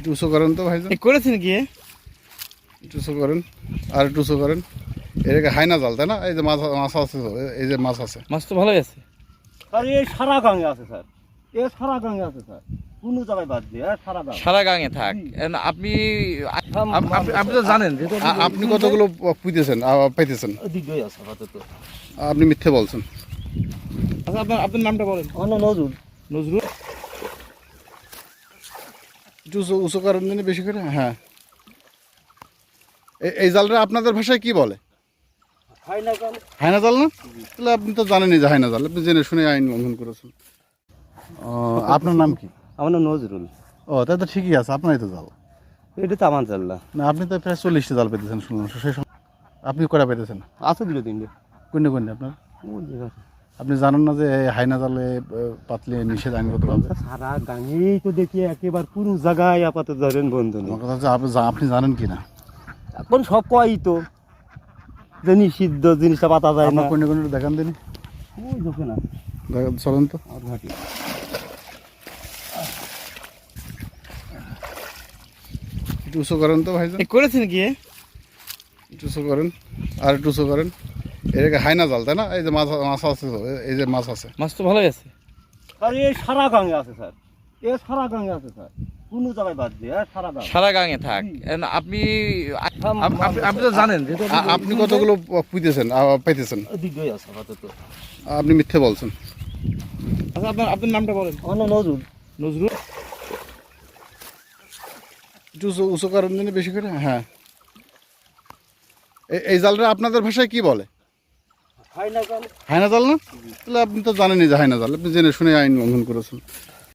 একটু উঁচু করেন তো ভাইজান, করেছেন কি? একটু উঁচু করেন, আর একটু উঁচু করেন। এটাকে হাইনা জাল, তাই না? এই যে মাছ মাছ আছে তো, এই যে মাছ আছে। মাছ তো ভালোই আছে স্যার। এই সারা গাঙে আছে স্যার, এ সারা গাঙে আছে স্যার, কোনো জায়গায় বাদ দিয়ে সারা গাঙ। সারা গাঙে থাক। আপনি আপনি তো জানেন যেহেতু আপনি কতগুলো পুঁতেছেন পাইতেছেন? দিকই আছে আপাতত। আপনি মিথ্যে বলছেন। আচ্ছা, আপনার নামটা বলেন। আমার নাম নজরুল। নজরুল। একটু উঁচু উঁচু করেন দিনে বেশি করে। হ্যাঁ, এই জালটা আপনাদের ভাষায় কি বলে? হাইনা গাঙ। হাইনা জাল না? তাহলে আপনি তো জানেনই যে হাইনা জাল, আপনি জেনে শুনে আইন লঙ্ঘন করেছেন। আপনার নাম কি? আমার নাম নজরুল। ও, তাই তো ঠিকই আছে, আপনারই তো জাল। এটা তো আমার জাল্লা। না, আপনি তো প্রায় 40টা জাল পেতেছেন শুনলাম, সেই সময় আপনি কটা পেতেছেন? আছে দুটো তিনটে। কোনটা কোনটা আপনার? আপনি জানেন না যে এই হাইনা জালে পাতলে নিষেধ আইনগতভাবে? সারা গাঙেই তো দেখি একেবারে পুরো জায়গায় আপাতত ধরেন বন্ধু নেই। আমার কথা হচ্ছে আপনি জানেন কি না? এখন সব কয়ই তো যে নিষিদ্ধ জিনিসটা পাতা যায় না। আপনার কোনটা কোনটা দেখান দিন, ওই দেখে না চলেন তো। আর ঘাটি। একটু উঁচু করেন তো ভাইজান, করেছেন কি? একটু উঁচু করেন, আর একটু উঁচু করেন। এটাকে হাইনা জাল, তাই না? এই যে মাছ মাছ আছে তো, এই যে মাছ আছে। মাছ তো ভালোই আছে স্যার। এই সারা গাঙে আছে স্যার, এ সারা গাঙে আছে স্যার, কোনো জায়গায় বাদ দিয়ে সারা গাঙ। সারা গাঙে থাক। আপনি আপনি তো জানেন যেহেতু আপনি কতগুলো পুঁতেছেন পাইতেছেন? দিকই আছে আপাতত। আপনি মিথ্যে বলছেন। আচ্ছা, আপনার নামটা বলেন। আমার নাম নজরুল। নজরুল। একটু উঁচু উঁচু করেন দিনে বেশি করে। হ্যাঁ, এই জালটা আপনাদের ভাষায় কি বলে? হাইনা গাঙ। হাইনা জাল না? তাহলে আপনি তো জানেনই যে হাইনা জাল, আপনি জেনে শুনে আইন লঙ্ঘন করেছেন।